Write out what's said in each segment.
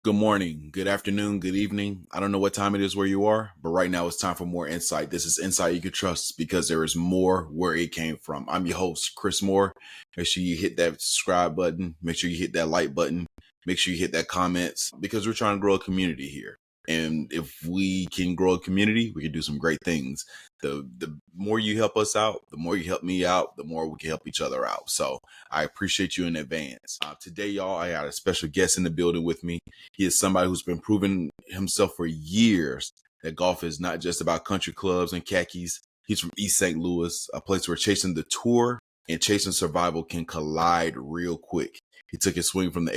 Good morning, good afternoon, good evening. I don't know what time it is where you are, but right now it's time for more insight. This is insight you can trust because there is more where it came from. I'm your host, Chris Moore. Make sure you hit that subscribe button. Make sure you hit that like button. Make sure you hit that comments because we're trying to grow a community here. And if we can grow a community, we can do some great things. The more you help us out, the more you help me out, the more we can help each other out. So I appreciate you in advance. Today, y'all, I got a special guest in the building with me. He is somebody who's been proving himself for years that golf is not just about country clubs and khakis. He's from East St. Louis, a place where chasing the tour and chasing survival can collide real quick. He took his swing from the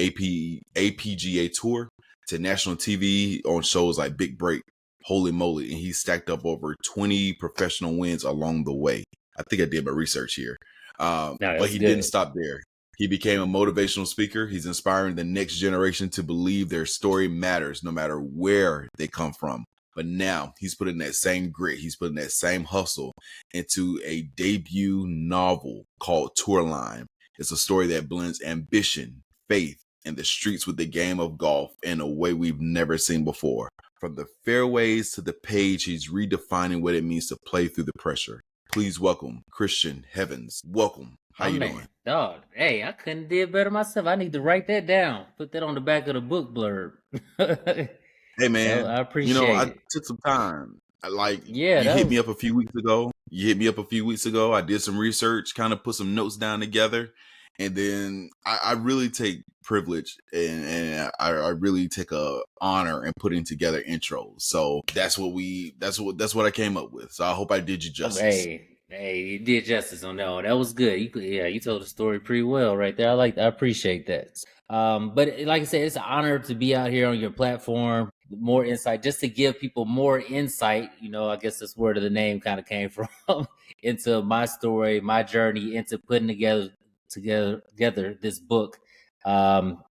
APGA Tour to national TV on shows like Big Break, Holy Moly, and he stacked up over 20 professional wins along the way. I think I did my research here. No, But that's he didn't good. stop there. He became a motivational speaker. He's inspiring the next generation to believe their story matters no matter where they come from. But now he's putting that same grit, he's putting that same hustle into a debut novel called Tourline. It's a story that blends ambition, faith, and the streets with the game of golf in a way we've never seen before. From the fairways to the page, he's redefining what it means to play through the pressure. Please welcome Christian Heavens. Welcome. How My you man, doing? dog. Hey, I couldn't did better myself. I need to write that down. Put that on the back of the book blurb. Hey man, I I appreciate it. took some time. Like Yeah, you that hit me was up a few weeks ago. I did some research, kind of put some notes down together, and then I really take privilege and I really take a honor in putting together intros. So that's what I came up with. So I hope I did you justice. hey, you did justice on that one. That was good. You told the story pretty well right there. I appreciate that. But like I said, it's an honor to be out here on your platform. More insight, just to give people more insight. I guess that's where the name kind of came from into my story, my journey into putting together this book. Um,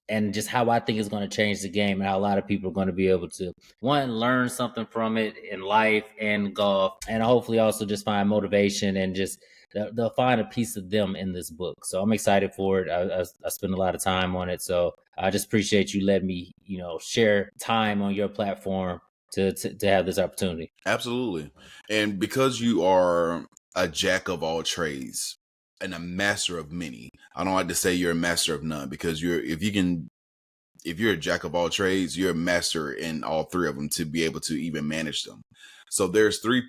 and just how I think it's going to change the game and how a lot of people are going to be able to one, learn something from it in life and golf, and hopefully also just find motivation and just they'll find a piece of them in this book. So I'm excited for it. I spend a lot of time on it, so I just appreciate you letting me share time on your platform to have this opportunity. Absolutely. And because you are a jack of all trades and a master of many, I don't like to say you're a master of none because if you're a jack of all trades, you're a master in all three of them to be able to even manage them. So there's three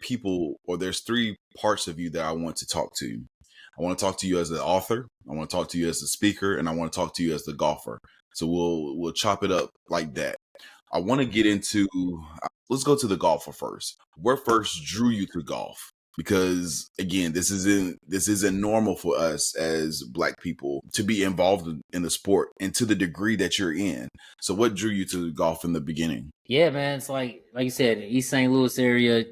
parts of you that I want to talk to. I want to talk to you as the author, I want to talk to you as the speaker, and I want to talk to you as the golfer. So we'll chop it up like that. I want to get into let's go to the golfer first. What first drew you to golf? Because again, this isn't normal for us as Black people to be involved in the sport and to the degree that you're in. So what drew you to golf in the beginning? Yeah, man. It's like you said, East St. Louis area,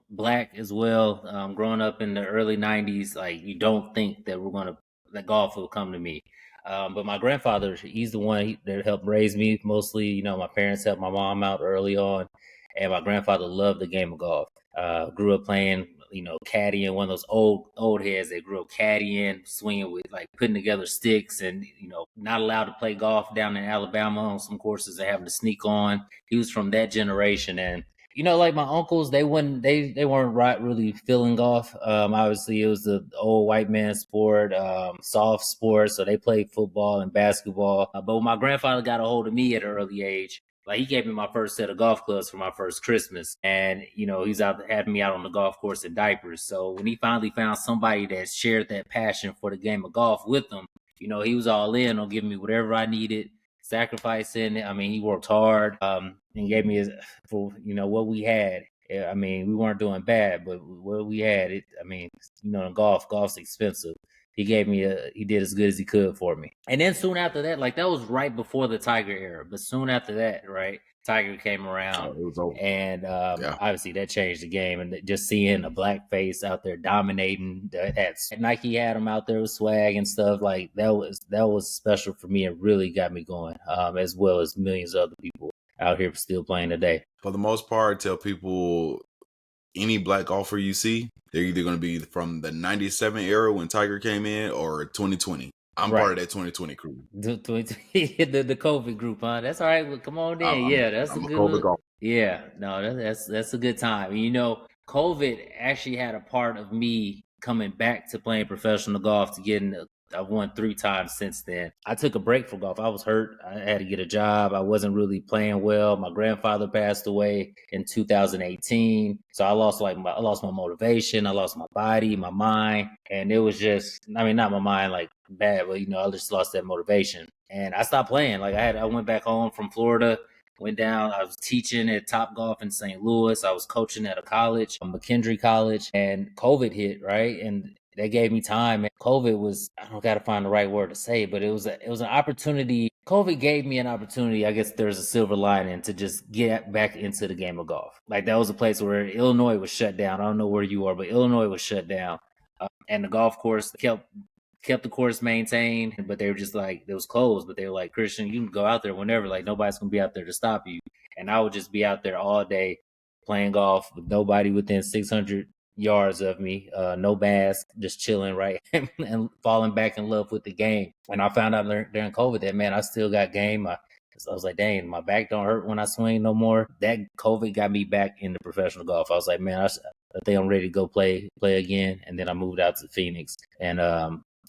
black as well. Growing up in the early '90s, like you don't think that that golf will come to me. But my grandfather, he's the one that helped raise me mostly. My parents helped my mom out early on, and my grandfather loved the game of golf. Grew up playing, caddying, one of those old heads that grew up caddying, swinging with like putting together sticks, and not allowed to play golf down in Alabama on some courses. They having to sneak on. He was from that generation, and like my uncles, they weren't right really feeling golf. Obviously it was the old white man sport, soft sport, so they played football and basketball. But when my grandfather got a hold of me at an early age, like he gave me my first set of golf clubs for my first Christmas, and he's out having me out on the golf course in diapers. So when he finally found somebody that shared that passion for the game of golf with him, he was all in on giving me whatever I needed, sacrificing. I mean, he worked hard, and gave me for what we had. I mean, we weren't doing bad, but what we had, I mean, golf's expensive. He did as good as he could for me. And then soon after that, like that was right before the Tiger era, but soon after that, right, Tiger came Oh, around, it was over. and Yeah. obviously that changed the game. And just seeing a black face out there dominating, that had Nike had him out there with swag and stuff like that was special for me and really got me going, as well as millions of other people out here still playing today. For the most part, I tell people any Black golfer you see, they're either going to be from the '97 era when Tiger came in or 2020. I'm part Right. of that 2020 crew. The COVID group, huh? That's all right. Well, come on I'm in. I'm, Yeah, that's a I'm a good COVID look. golfer. Yeah, no, that's a good time. You know, COVID actually had a part of me coming back to playing professional golf to getting. I've won 3 times since then. I took a break from golf. I was hurt. I had to get a job. I wasn't really playing well. My grandfather passed away in 2018, so I lost my motivation. I lost my body, my mind, and it was just. I mean, not my mind like bad, but I just lost that motivation, and I stopped playing. Like I went back home from Florida. Went down. I was teaching at Top Golf in St. Louis. I was coaching at a college, McKendree College, and COVID hit, right? And they gave me time. And COVID was, I don't got to find the right word to say, but it was an opportunity. COVID gave me an opportunity. I guess there's a silver lining to just get back into the game of golf. Like that was a place where Illinois was shut down. I don't know where you are, but Illinois was shut down. And the golf course kept the course maintained, but they were just like, it was closed, but they were like, Christian, you can go out there whenever, like nobody's gonna be out there to stop you. And I would just be out there all day playing golf with nobody within 600 yards of me, no mask, just chilling, right? And falling back in love with the game. And I found out during COVID that, man, I still got game. I was like, dang, my back don't hurt when I swing no more. That COVID got me back into professional golf. I was like, man, I think I'm ready to go play again. And then I moved out to Phoenix and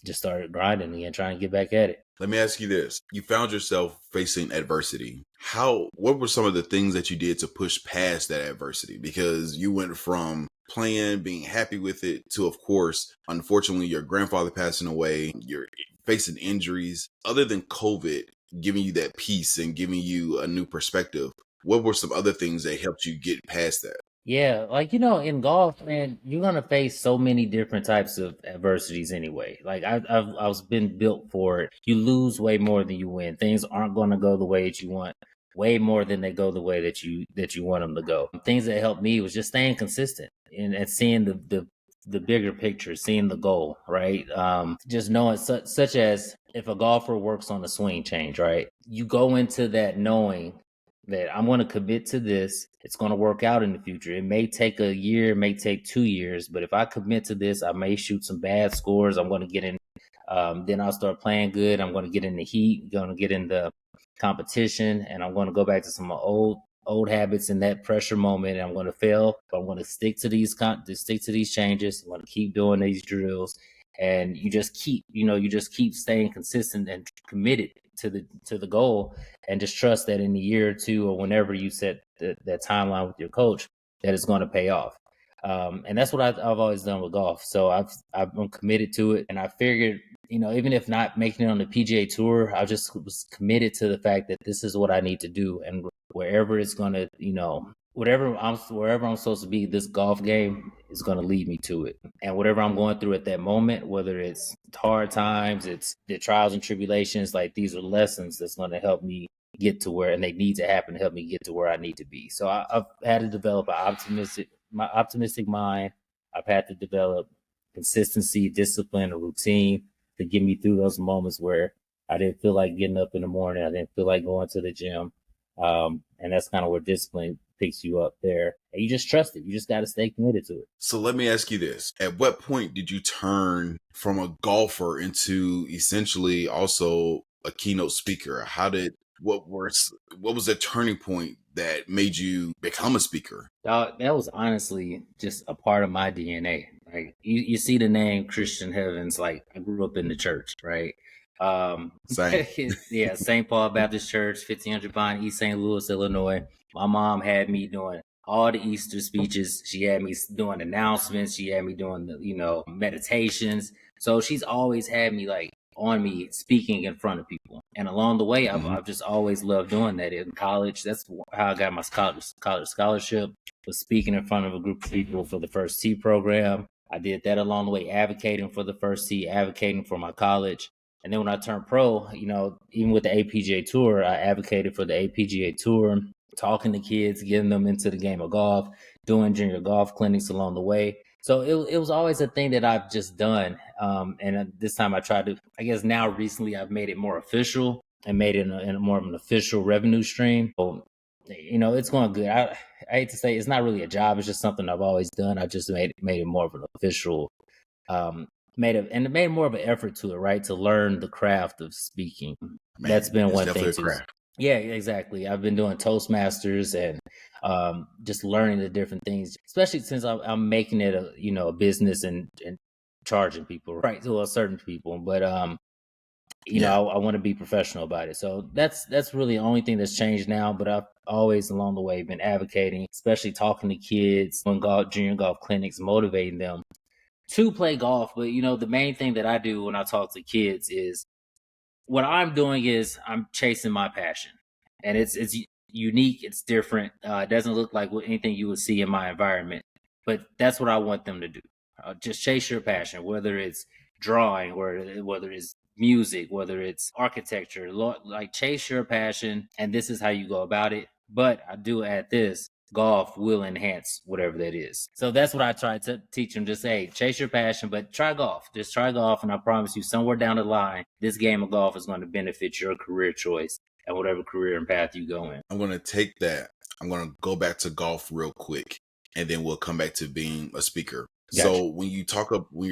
just started grinding again, trying to get back at it. Let me ask you this. You found yourself facing adversity. What were some of the things that you did to push past that adversity? Because you went from playing, being happy with it, to, of course, unfortunately, your grandfather passing away, you're facing injuries. Other than COVID giving you that peace and giving you a new perspective, what were some other things that helped you get past that? Yeah, like in golf, man, you're gonna face so many different types of adversities anyway. Like I was been built for it. You lose way more than you win. Things aren't gonna go the way that you want, way more than they go the way that you want them to go. Things that helped me was just staying consistent and seeing the bigger picture, seeing the goal, right? Just knowing such as if a golfer works on a swing change, right? You go into that knowing that I'm going to commit to this. It's going to work out in the future. It may take a year, it may take 2 years, but if I commit to this, I may shoot some bad scores. I'm going to get in. Then I'll start playing good. I'm going to get in the heat. Going to get in the competition, and I'm going to go back to some old habits in that pressure moment. And I'm going to fail, but I'm going to stick to these changes. I'm going to keep doing these drills, and you just keep staying consistent and committed to the goal, and just trust that in a year or two or whenever you set that timeline with your coach, that it's going to pay off. And that's what I've always done with golf. So I'm committed to it, and I figured, even if not making it on the PGA Tour, I just was committed to the fact that this is what I need to do, and wherever it's going to, wherever I'm supposed to be, this golf game is going to lead me to it. And whatever I'm going through at that moment, whether it's hard times, it's the trials and tribulations, like these are lessons that's going to help me get to where, and they need to happen to help me get to where I need to be. So I've had to develop my optimistic mind. I've had to develop consistency, discipline, a routine to get me through those moments where I didn't feel like getting up in the morning. I didn't feel like going to the gym. And that's kind of where discipline picks you up there. And you just trust it. You just got to stay committed to it. So let me ask you this. At what point did you turn from a golfer into essentially also a keynote speaker? What was the turning point that made you become a speaker? That was honestly just a part of my DNA. Like you see the name Christian Heavens, like I grew up in the church, right? Um, Same. yeah, St. Paul Baptist Church, 1500 Pine, East St. Louis, Illinois. My mom had me doing all the Easter speeches. She had me doing announcements. She had me doing meditations. So she's always had me like on me speaking in front of people. And along the way, Mm-hmm. I've just always loved doing that. In college, that's how I got my college scholarship, was speaking in front of a group of people for the First Tee program. I did that along the way, advocating for the First Tee, advocating for my college. And then when I turned pro, even with the APGA Tour, I advocated for the APGA Tour, talking to kids, getting them into the game of golf, doing junior golf clinics along the way. So it was always a thing that I've just done. And this time I tried to, I guess now recently I've made it more official and made it in a more of an official revenue stream. So, it's going good. I hate to say it's not really a job. It's just something I've always done. I just made it more of an official it made more of an effort to it, right? To learn the craft of speaking. That's Man, been it's one definitely thing a too. craft. Yeah, exactly. I've been doing Toastmasters and just learning the different things, especially since I'm making it a business and charging people, right? To certain people, but Yeah. I want to be professional about it. So that's really the only thing that's changed now. But I've always along the way been advocating, especially talking to kids on junior golf clinics, motivating them to play golf. But the main thing that I do when I talk to kids is what I'm doing is I'm chasing my passion, and it's unique. It's different. It doesn't look like anything you would see in my environment, but that's what I want them to do. Just chase your passion, whether it's drawing, whether it's music, whether it's architecture. Like chase your passion, and this is how you go about it. But I do add this: golf will enhance whatever that is. So that's what I try to teach them. Just say, chase your passion, but try golf. Just try golf, and I promise you, somewhere down the line, this game of golf is going to benefit your career choice and whatever career and path you go in. I'm going to take that. I'm going to go back to golf real quick, and then we'll come back to being a speaker. Gotcha. So when you're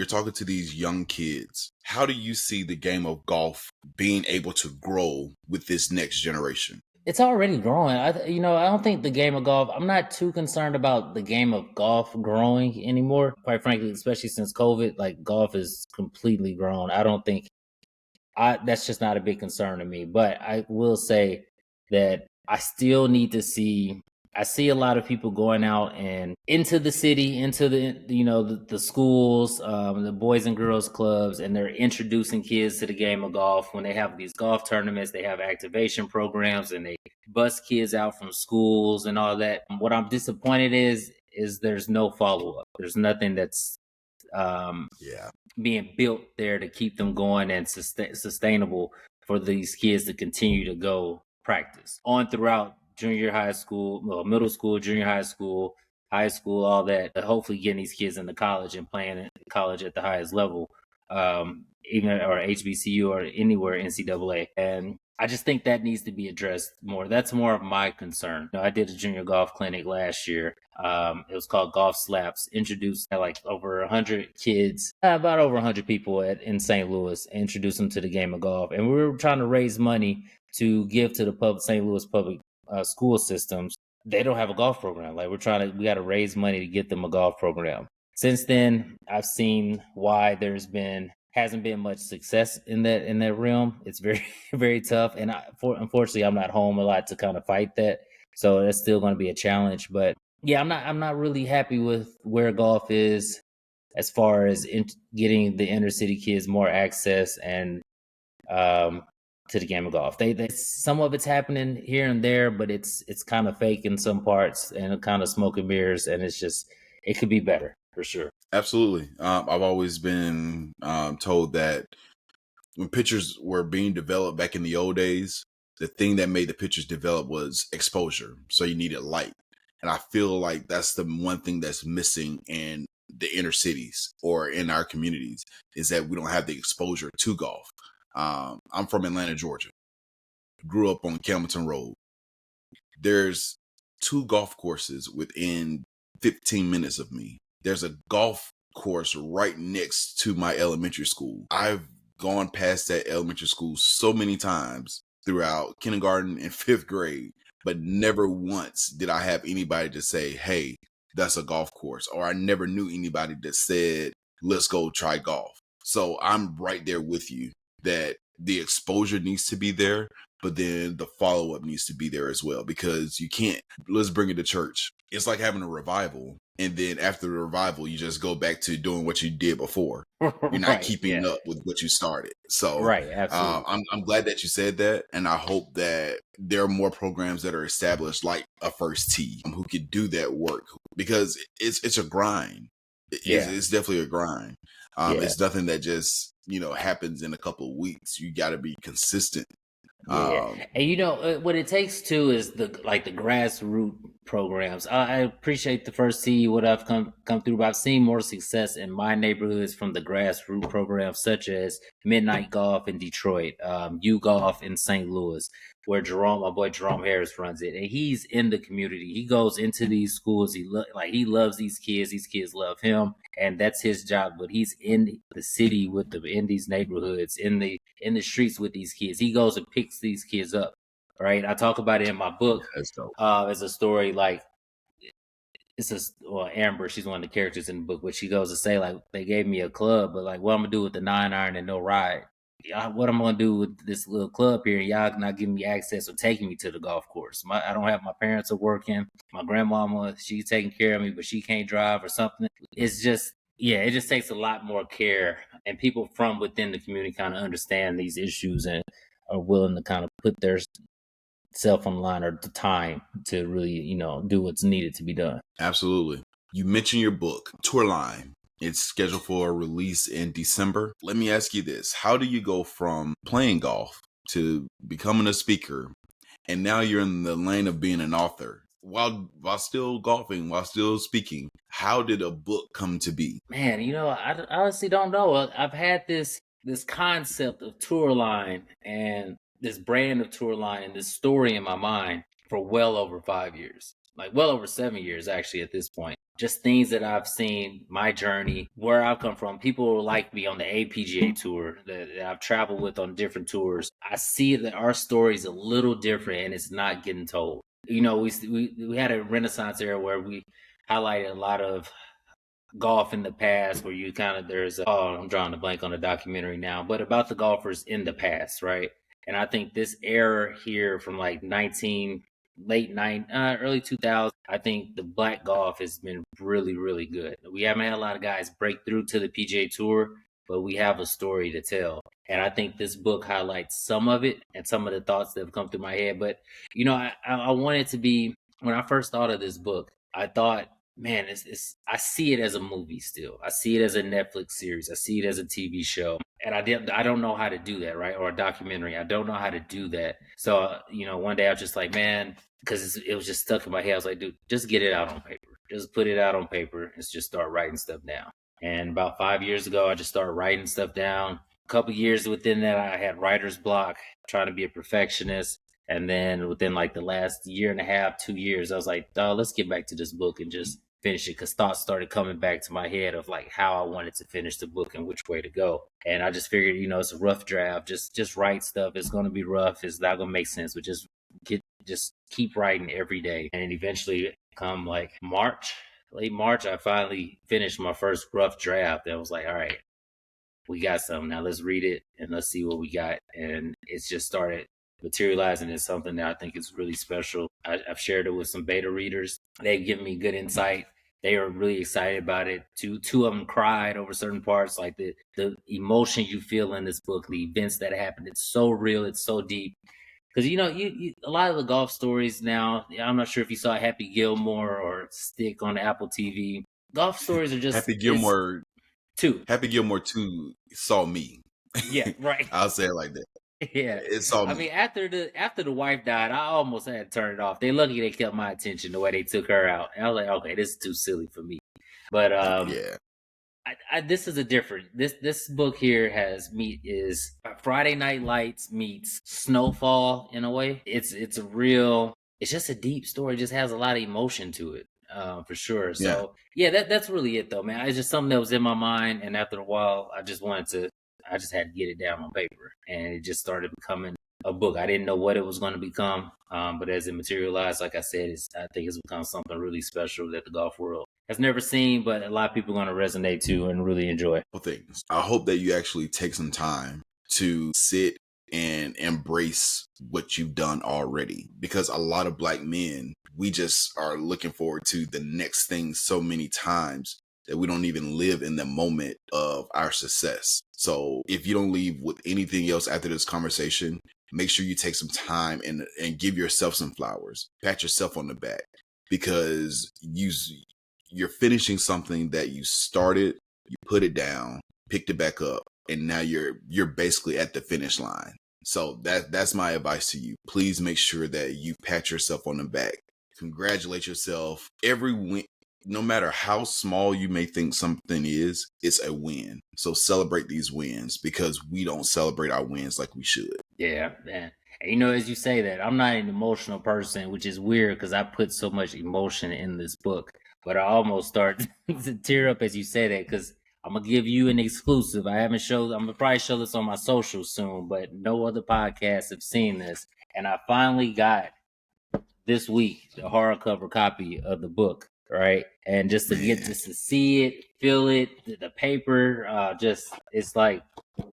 talking to these young kids, how do you see the game of golf being able to grow with this next generation? It's already growing. I don't think the game of golf. I'm not too concerned about the game of golf growing anymore. Quite frankly, especially since COVID, like golf is completely grown. I don't think I that's just not a big concern to me. But I will say that I still need to see. I see a lot of people going out and into the city, into the schools, the boys and girls clubs, and they're introducing kids to the game of golf. When they have these golf tournaments, they have activation programs, and they bus kids out from schools and all that. What I'm disappointed is there's no follow up. There's nothing that's um, Yeah. being built there to keep them going and sustainable for these kids to continue to go practice on throughout junior high school, well, middle school, junior high school, all that. Hopefully, getting these kids into college and playing in college at the highest level, even or HBCU or anywhere NCAA. And I just think that needs to be addressed more. That's more of my concern. I did a junior golf clinic last year. It was called Golf Slaps. Introduced like over 100 kids, about over 100 people in St. Louis. Introduced them to the game of golf, and we were trying to raise money to give to the St. Louis public school systems. They don't have a golf program. Like we got to raise money to get them a golf program. Since then, I've seen why hasn't been much success in that realm. It's very very tough, and unfortunately, I'm not home a lot to kind of fight that. So that's still going to be a challenge. But yeah, I'm not really happy with where golf is as far as getting the inner city kids more access and um, to the game of golf. Some of it's happening here and there, but it's kind of fake in some parts and kind of smoke and mirrors, and it could be better for sure. Absolutely. I've always been told that when pitchers were being developed back in the old days, the thing that made the pitchers develop was exposure. So you needed light. And I feel like that's the one thing that's missing in the inner cities or in our communities is that we don't have the exposure to golf. I'm from Atlanta, Georgia. Grew up on Campbellton Road. There's two golf courses within 15 minutes of me. There's a golf course right next to my elementary school. I've gone past that elementary school so many times throughout kindergarten and fifth grade, but never once did I have anybody to say, hey, that's a golf course. Or I never knew anybody that said, let's go try golf. So I'm right there with you that the exposure needs to be there, but then the follow up needs to be there as well, because you can't, let's bring it to church. It's like having a revival. And then after the revival, you just go back to doing what you did before. You're not Right. keeping Yeah. up with what you started. So Right. Absolutely. I'm glad that you said that. And I hope that there are more programs that are established like a First Tee who could do that work, because it's a grind. Yeah. It's definitely a grind. Yeah. It's nothing that just, happens in a couple of weeks. You got to be consistent. Yeah, yeah. Um, And what it takes too is the grassroots programs. I appreciate the first tee what I've come through, but I've seen more success in my neighborhoods from the grassroots programs such as Midnight Golf in Detroit, U Golf in St. Louis, where my boy Jerome Harris runs it, and he's in the community. He goes into these schools. He loves these kids. These kids love him, and that's his job. But he's in the city with them, in these neighborhoods, in the streets with these kids. He goes and picks these kids up. Right, I talk about it in my book That's dope. as a story. Like Amber, she's one of the characters in the book, but she goes to say like they gave me a club, but like what I'm gonna do with the 9-iron and no ride? What I'm gonna do with this little club here? Y'all not giving me access or taking me to the golf course. I don't have my parents are working. My grandmama, she's taking care of me, but she can't drive or something. It's just it just takes a lot more care, and people from within the community kind of understand these issues and are willing to kind of put their self on the line or the time to really, do what's needed to be done. Absolutely. You mentioned your book, Tourline. It's scheduled for a release in December. Let me ask you this. How do you go from playing golf to becoming a speaker, and now you're in the lane of being an author while still golfing, while still speaking? How did a book come to be? Man, I honestly don't know. I've had this concept of Tourline and this brand of Tourline and this story in my mind for well over 5 years, like well over 7 years actually at this point. Just things that I've seen, my journey, where I've come from. People like me on the APGA tour that I've traveled with on different tours. I see that our story is a little different and it's not getting told. We had a Renaissance era where we highlighted a lot of golf in the past where you kind of I'm drawing a blank on the documentary now, but about the golfers in the past, right? And I think this era here from like early 2000s, I think the black golf has been really, really good. We haven't had a lot of guys break through to the PGA Tour, but we have a story to tell. And I think this book highlights some of it and some of the thoughts that have come through my head. But, I wanted to be, when I first thought of this book, I thought, man, I see it as a movie still. I see it as a Netflix series. I see it as a TV show. And I don't know how to do that, right? Or a documentary. I don't know how to do that. So, one day I was just like, man, because it was just stuck in my head. I was like, dude, just get it out on paper. Just put it out on paper and just start writing stuff down. And about 5 years ago, I just started writing stuff down. A couple years within that, I had writer's block, trying to be a perfectionist. And then within like the last year and a half, 2 years, I was like, oh, let's get back to this book and just finish it, because thoughts started coming back to my head of like how I wanted to finish the book and which way to go. And I just figured, it's a rough draft. Just write stuff. It's going to be rough. It's not going to make sense, but just keep writing every day. And eventually come like late March, I finally finished my first rough draft. And I was like, all right, we got something. Now let's read it and let's see what we got. And it's just started materializing as something that I think is really special. I've shared it with some beta readers. They've given me good insight. They are really excited about it. Two of them cried over certain parts, like the emotion you feel in this book, the events that happened. It's so real. It's so deep. Because you a lot of the golf stories now, I'm not sure if you saw Happy Gilmore or Stick on Apple TV. Golf stories are just Happy Gilmore 2 saw me. Yeah, right. I'll say it like that. Yeah, it saw me. I mean, after the wife died, I almost had to turn it off. They lucky they kept my attention the way they took her out, and I was like, okay, this is too silly for me. But yeah, this is a different. This book here is Friday Night Lights meets Snowfall in a way. It's just a deep story. It just has a lot of emotion to it, for sure. So that's really it though, man. It's just something that was in my mind, and after a while, I just had to get it down on paper, and it just started becoming a book. I didn't know what it was going to become, but as it materialized, like I said, I think it's become something really special that the golf world has never seen, but a lot of people are going to resonate to and really enjoy. Well, things. I hope that you actually take some time to sit and embrace what you've done already, because a lot of Black men, we just are looking forward to the next thing so many times that we don't even live in the moment of our success. So if you don't leave with anything else after this conversation, make sure you take some time and give yourself some flowers. Pat yourself on the back, because you're finishing something that you started, you put it down, picked it back up, and now you're basically at the finish line. So that's my advice to you. Please make sure that you pat yourself on the back, congratulate yourself. Every win, no matter how small you may think something is, it's a win. So celebrate these wins because we don't celebrate our wins like we should. Yeah, man. And as you say that, I'm not an emotional person, which is weird because I put so much emotion in this book. But I almost start to tear up as you say that because I'm gonna give you an exclusive. I haven't showed. I'm gonna probably show this on my social soon, but no other podcasts have seen this. And I finally got this week the hardcover copy of the book, right? And just to see it, feel it, the paper, just it's like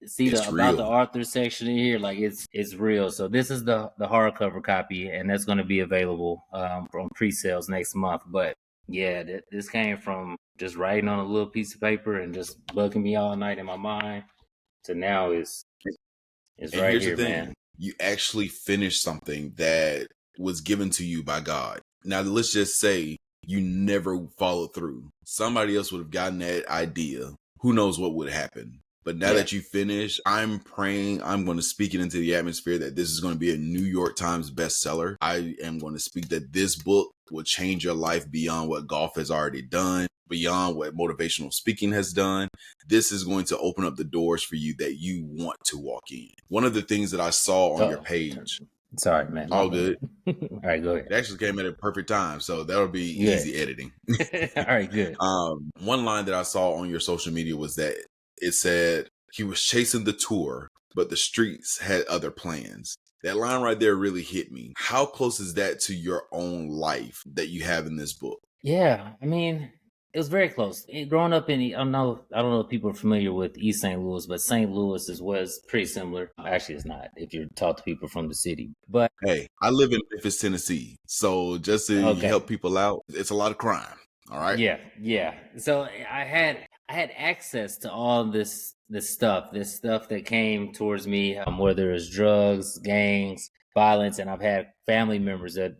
see the It's about the real. author section in here, like it's real. So this is the hardcover copy, and that's going to be available from pre-sales next month. But yeah, this came from just writing on a little piece of paper and just bugging me all night in my mind to now is And right here's the here, man. thing, you actually finished something that was given to you by God. Now, let's just say you never followed through. Somebody else would have gotten that idea. Who knows what would happen? But now Yeah. that you finish, I'm praying, I'm going to speak it into the atmosphere that this is going to be a New York Times bestseller. I am going to speak that this book will change your life beyond what golf has already done, beyond what motivational speaking has done. This is going to open up the doors for you that you want to walk in. One of the things that I saw on your page, Sorry, man. all good. All right, go ahead. It actually came at a perfect time, so that'll be easy editing. All right, good. One line that I saw on your social media was that it said he was chasing the tour, but the streets had other plans. That line right there really hit me. How close is that to your own life that you have in this book? Yeah, I mean, it was very close. Growing up in, I don't know if people are familiar with East St. Louis, but St. Louis was pretty similar. Actually, it's not if you talk to people from the city. But Hey, I live in Memphis, Tennessee. So just to okay, help people out, it's a lot of crime. All right. yeah. So I had access to all this stuff that came towards me, whether it's drugs, gangs, violence, and I've had family members that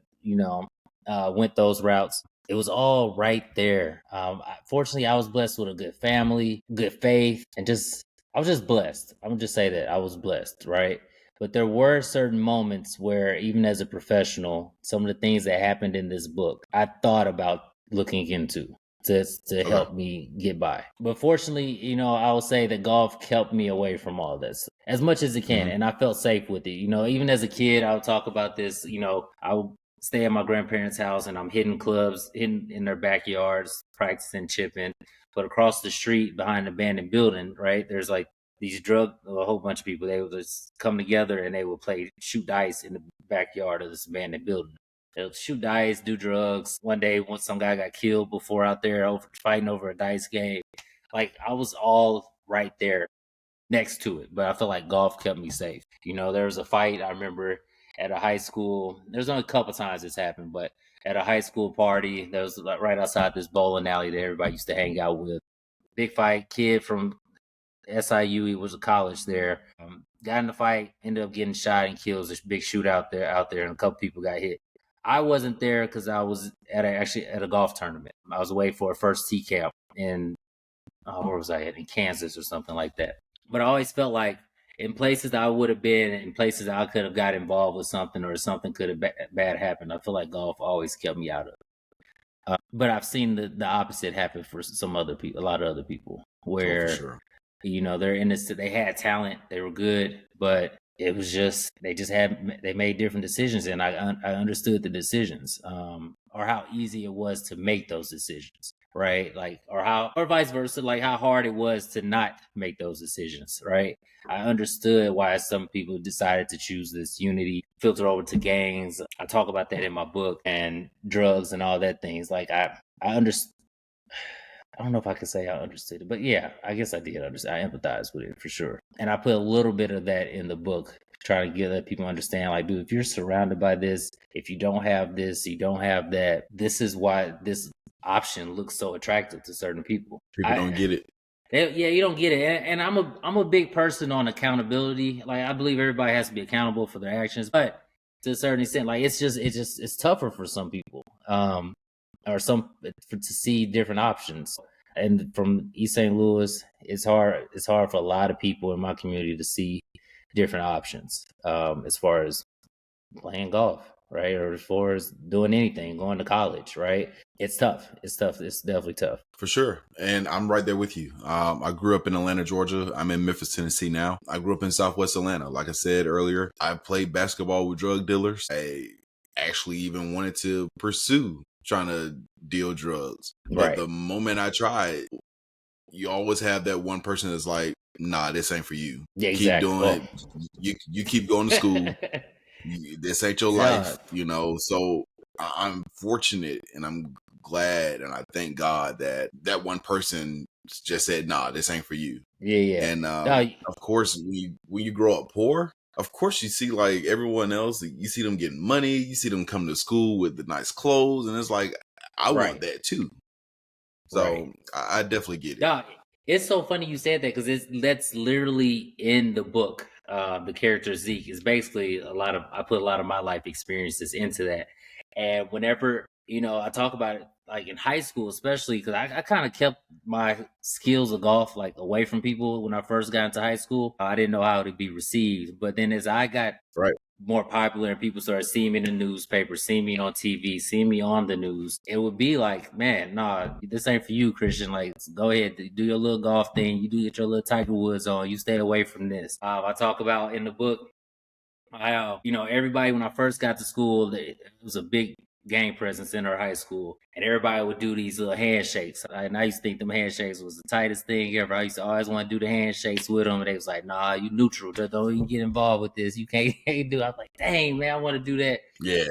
went those routes. It was all right there. Fortunately, I was blessed with a good family, good faith, and I was just blessed. I'm gonna just say that I was blessed, right? But there were certain moments where, even as a professional, some of the things that happened in this book, I thought about looking into to Okay. help me get by. But fortunately, I will say that golf kept me away from all this as much as it can, Mm-hmm. and I felt safe with it. Even as a kid, I would talk about this. I would stay at my grandparents' house, and I'm hitting clubs in their backyards, practicing chipping. But across the street, behind the abandoned building, right, there's like a whole bunch of people. They would just come together and they would shoot dice in the backyard of this abandoned building. They'll shoot dice, do drugs. One day, once some guy got killed before out there fighting over a dice game. Like I was all right there next to it, but I feel like golf kept me safe. There was a fight I remember at a high school. There's only a couple times this happened, but at a high school party, there was like right outside this bowling alley that everybody used to hang out with. Big fight, kid from SIU, he was a college there. Got in the fight, ended up getting shot and killed. This big shootout out there, and a couple people got hit. I wasn't there because I was actually at a golf tournament. I was away for a first tee camp in where was I at, in Kansas or something like that. But I always felt like in places that I would have been, in places that I could have got involved with something or something could have bad happened, I feel like golf always kept me out of it. But I've seen the opposite happen for some other people, a lot of other people, Oh, for where sure. they're in this. They had talent, they were good, but it was just they made different decisions, and I understood the decisions, or how easy it was to make those decisions, right? Like, or vice versa, like how hard it was to not make those decisions, right? I understood why some people decided to choose this unity, filter over to gangs. I talk about that in my book, and drugs and all that things. Like I understand. I don't know if I could say I understood it, but yeah, I guess I did understand. I empathize with it for sure. And I put a little bit of that in the book, trying to let people understand, like, dude, if you're surrounded by this, if you don't have this, you don't have that, this is why this option looks so attractive to certain people. People don't get it. Yeah, you don't get it. And I'm a big person on accountability. Like, I believe everybody has to be accountable for their actions, but to a certain extent, like, it's tougher for some people. Or to see different options. And from East St. Louis, it's hard for a lot of people in my community to see different options, as far as playing golf. right? Or as far as doing anything, going to college, right? It's tough. It's tough. It's definitely tough. For sure. And I'm right there with you. I grew up in Atlanta, Georgia. I'm in Memphis, Tennessee now. I grew up in Southwest Atlanta. Like I said earlier, I played basketball with drug dealers. I actually even wanted to pursue trying to deal drugs. But Right. the moment I tried, you always have that one person that's like, nah, this ain't for you. Yeah, Keep exactly. doing Well, it. You keep going to school. This ain't your yeah, life, you know. So I'm fortunate and I'm glad and I thank God that that one person just said, nah, this ain't for you. yeah, yeah. And No, of course, when you grow up poor, of course you see like everyone else, you see them getting money, you see them come to school with the nice clothes, and it's like, I want right, that too. right. So I definitely get it. No, it's so funny you said that because that's literally in the book. The character Zeke is basically I put a lot of my life experiences into that. And whenever, I talk about it like in high school, especially because I kind of kept my skills of golf like away from people when I first got into high school. I didn't know how it would be received. But then as I got Right. more popular and people started seeing me in the newspaper, seeing me on TV, seeing me on the news, it would be like, man, nah, this ain't for you, Christian. Like, go ahead, do your little golf thing. You do get your little Tiger Woods on. You stay away from this. I talk about in the book, everybody when I first got to school, it was a big gang presence in our high school, and everybody would do these little handshakes. And I used to think them handshakes was the tightest thing ever. I used to always want to do the handshakes with them, and they was like, "Nah, you neutral. Don't even get involved with this. You can't, can't do." It. I was like, "Dang, man, I want to do that." Yeah.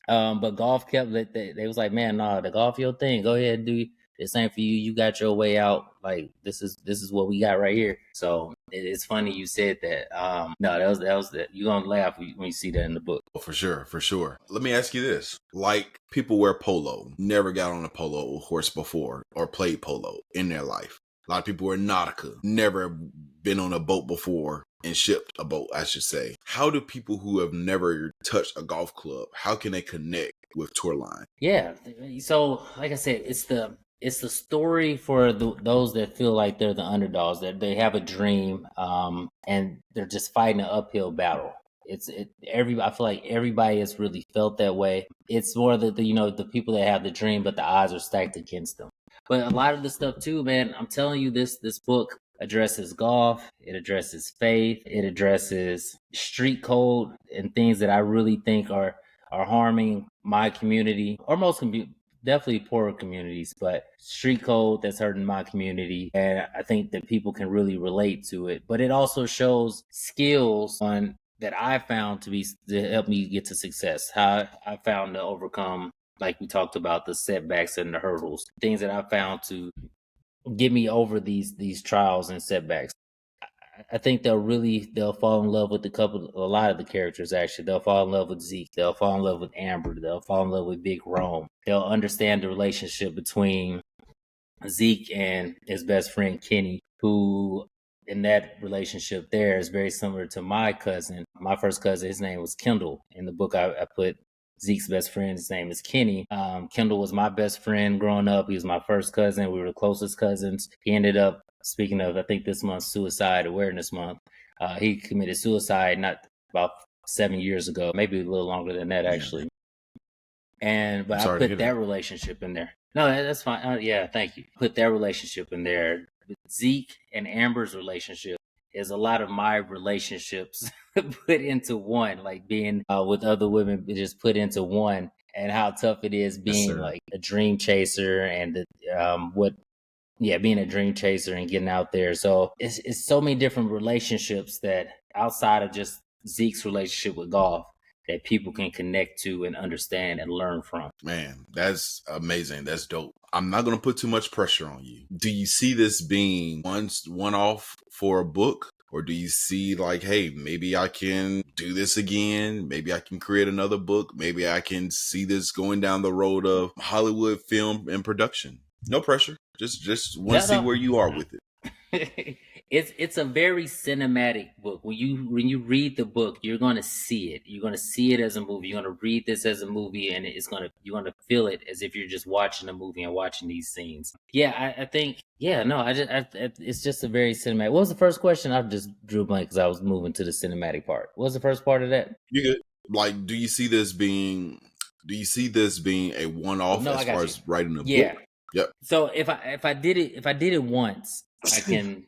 But golf kept they was like, man, nah, the golf your thing. Go ahead and do this ain't for you. You got your way out. Like this is what we got right here. So it's funny you said that. No, that was that. You gonna laugh when you see that in the book. For sure, for sure. Let me ask you this. Like people wear polo, never got on a polo horse before or played polo in their life. A lot of people wear nautica, never been on a boat before and shipped a boat, I should say. How do people who have never touched a golf club, how can they connect with Tourline? Yeah. So, like I said, it's the story for those that feel like they're the underdogs, that they have a dream, and they're just fighting an uphill battle. I feel like everybody has really felt that way. It's more the people that have the dream, but the odds are stacked against them. But a lot of the stuff too, man. I'm telling you, this book addresses golf. It addresses faith. It addresses street code and things that I really think are harming my community or definitely poorer communities, but street code that's hurting my community. And I think that people can really relate to it. But it also shows skills on that I found to help me get to success. How I found to overcome, like we talked about, the setbacks and the hurdles, things that I found to get me over these trials and setbacks. I think they'll fall in love with a lot of the characters. Actually, they'll fall in love with Zeke. They'll fall in love with Amber. They'll fall in love with Big Rome. They'll understand the relationship between Zeke and his best friend Kenny, who in that relationship there is very similar to my cousin. My first cousin, his name was Kendall. In the book, I put Zeke's best friend. His name is Kenny. Kendall was my best friend growing up. He was my first cousin. We were the closest cousins. He ended up, speaking of, I think this month's Suicide Awareness Month. He committed suicide not about 7 years ago, maybe a little longer than that, Yeah. actually. I'm But I sorry to hear put that. that relationship in there. No, that's fine. Yeah, thank you. Put that relationship in there. Zeke and Amber's relationship is a lot of my relationships put into one, like being with other women, just put into one, and how tough it is Yes, being sir. like a dream chaser and being a dream chaser and getting out there. So it's so many different relationships that outside of just Zeke's relationship with golf that people can connect to and understand and learn from. Man, that's amazing. That's dope. I'm not going to put too much pressure on you. Do you see this being one off for a book? Or do you see like, hey, maybe I can do this again. Maybe I can create another book. Maybe I can see this going down the road of Hollywood film and production. No pressure. Just want to No, see no. where you are with it. It's a very cinematic book. When you read the book, you're gonna see it. You're gonna see it as a movie. You're gonna read this as a movie, and you're gonna feel it as if you're just watching a movie and watching these scenes. Yeah, I think. Yeah, no, it's just a very cinematic. What was the first question? I just drew a blank because I was moving to the cinematic part. What was the first part of that? You good? Like, do you see this being? Do you see this being a one-off No, as I got far you. as writing a book? Yeah. Yep. So if I did it once, I'm Excuse me.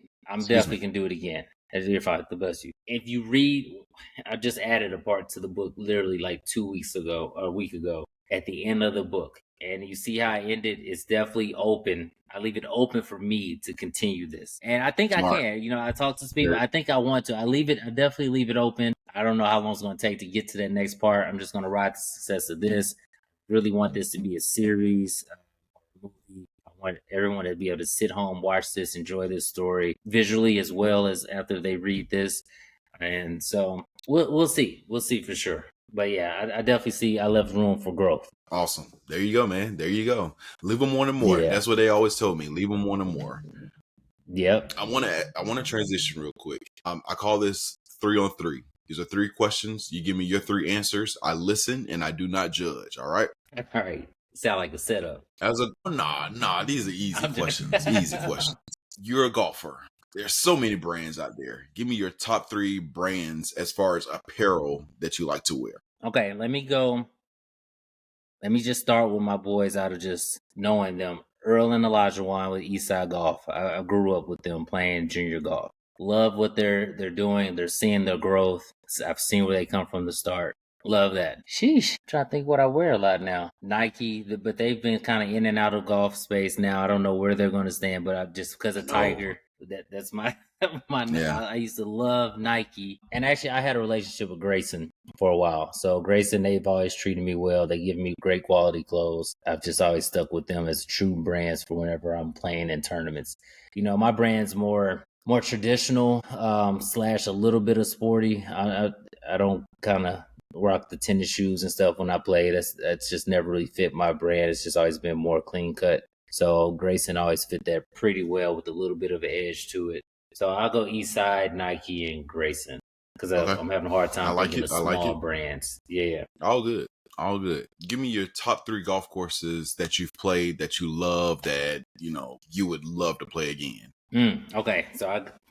definitely can do it again. As if I the best you. If you read, I just added a part to the book literally like 2 weeks ago or a week ago at the end of the book. And you see how I ended, it's definitely open. I leave it open for me to continue this. And I think I Smart. can. I talk to some people. Very I think I want to. I definitely leave it open. I don't know how long it's gonna take to get to that next part. I'm just gonna ride the success of this. Really want this to be a series, movie. I want everyone to be able to sit home, watch this, enjoy this story visually as well as after they read this. And so we'll see. We'll see for sure. But yeah, I definitely see I left room for growth. awesome. There you go, man. There you go. Leave them wanting more. Yeah. That's what they always told me. Leave them wanting more. Yep. I want to transition real quick. I call this 3 on 3. These are 3 questions. You give me your 3 answers. I listen and I do not judge. All right. All right. Sound like a setup. Nah. These are easy I'm just questions. Easy questions. You're a golfer. There's so many brands out there. Give me your top 3 brands as far as apparel that you like to wear. Okay, let me go. Let me just start with my boys out of just knowing them. Earl and Elijah Wan with Eastside Golf. I grew up with them playing junior golf. Love what they're doing. They're seeing their growth. I've seen where they come from the start. Love that. Sheesh. Trying to think what I wear a lot now. Nike, but they've been kind of in and out of golf space now. I don't know where they're going to stand, but just because of Oh, Tiger, that's my my. yeah. I used to love Nike, and actually, I had a relationship with Grayson for a while. So Grayson, they've always treated me well. They give me great quality clothes. I've just always stuck with them as true brands for whenever I'm playing in tournaments. My brand's more traditional, slash a little bit of sporty. I don't kind of rock the tennis shoes and stuff when I play. That's just never really fit my brand. It's just always been more clean cut. So Grayson always fit that pretty well with a little bit of an edge to it. So I'll go Eastside, Nike, and Grayson because Okay. I'm having a hard I time like thinking it. of I like small it. brands. Yeah. All good. All good. Give me your top 3 golf courses that you've played that you love that, you would love to play again. Okay, so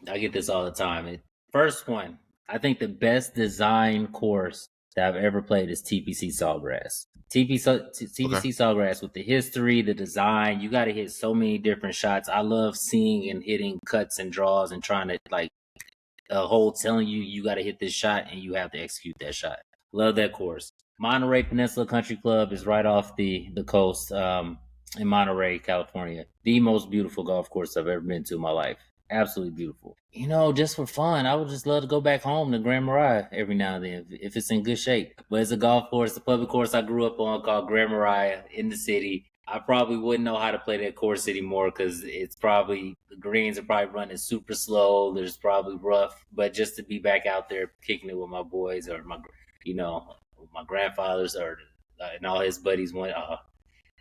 I get this all the time. First one, I think the best design course that I've ever played is TPC Sawgrass. Okay. TPC Sawgrass with the history, the design, you got to hit so many different shots. I love seeing and hitting cuts and draws and trying to like a hole telling you got to hit this shot and you have to execute that shot. Love that course. Monterey Peninsula Country Club is right off the coast in Monterey, California. The most beautiful golf course I've ever been to in my life. Absolutely beautiful. Just for fun, I would just love to go back home to Grand Marais every now and then if it's in good shape. But it's a golf course, the public course I grew up on called Grand Marais in the city. I probably wouldn't know how to play that course anymore because it's probably the greens are probably running super slow. There's probably rough, but just to be back out there kicking it with my boys or you know, my grandfathers or and all his buddies went.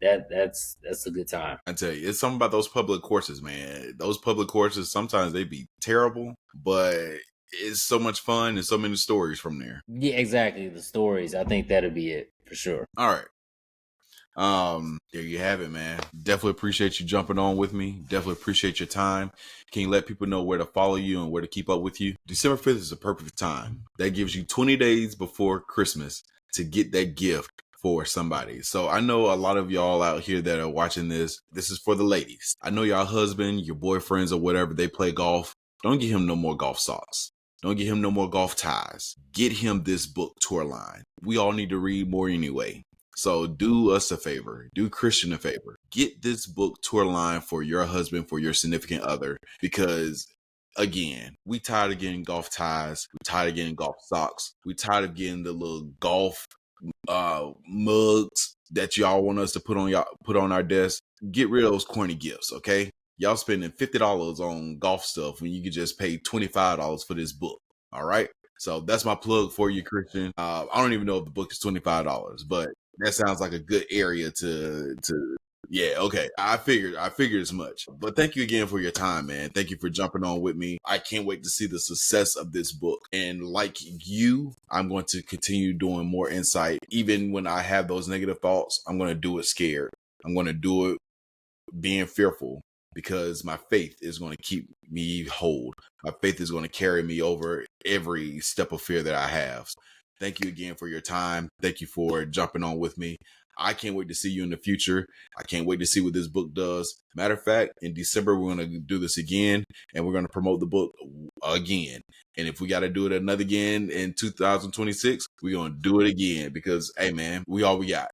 That's a good time. I tell you, it's something about those public courses, man. Those public courses, sometimes they be terrible, but it's so much fun and so many stories from there. Yeah, exactly. The stories. I think that'd be it for sure. All right. There you have it, man. Definitely appreciate you jumping on with me. Definitely appreciate your time. Can you let people know where to follow you and where to keep up with you? December 5th is a perfect time. That gives you 20 days before Christmas to get that gift for somebody. So I know a lot of y'all out here that are watching this. This is for the ladies. I know y'all husband, your boyfriends or whatever, they play golf. Don't get him no more golf socks. Don't get him no more golf ties. Get him this book, Tourline. We all need to read more anyway. So do us a favor, do Christian a favor. Get this book, Tourline, for your husband, for your significant other, because again, we tired of getting golf ties, we tired of getting golf socks, we tired of getting the little golf mugs that y'all want us to put on our desk. Get rid of those corny gifts, okay? Y'all spending $50 on golf stuff when you could just pay $25 for this book. All right. So that's my plug for you, Christian. I don't even know if the book is $25, but that sounds like a good area to yeah, okay. I figured as much. But thank you again for your time, man. Thank you for jumping on with me. I can't wait to see the success of this book. And like you, I'm going to continue doing more insight. Even when I have those negative thoughts, I'm going to do it scared. I'm going to do it being fearful because my faith is going to keep me whole. My faith is going to carry me over every step of fear that I have. Thank you again for your time. Thank you for jumping on with me. I can't wait to see you in the future. I can't wait to see what this book does. Matter of fact, in December, we're going to do this again and we're going to promote the book again. And if we got to do it another again in 2026, we're going to do it again because, hey, man, we all we got.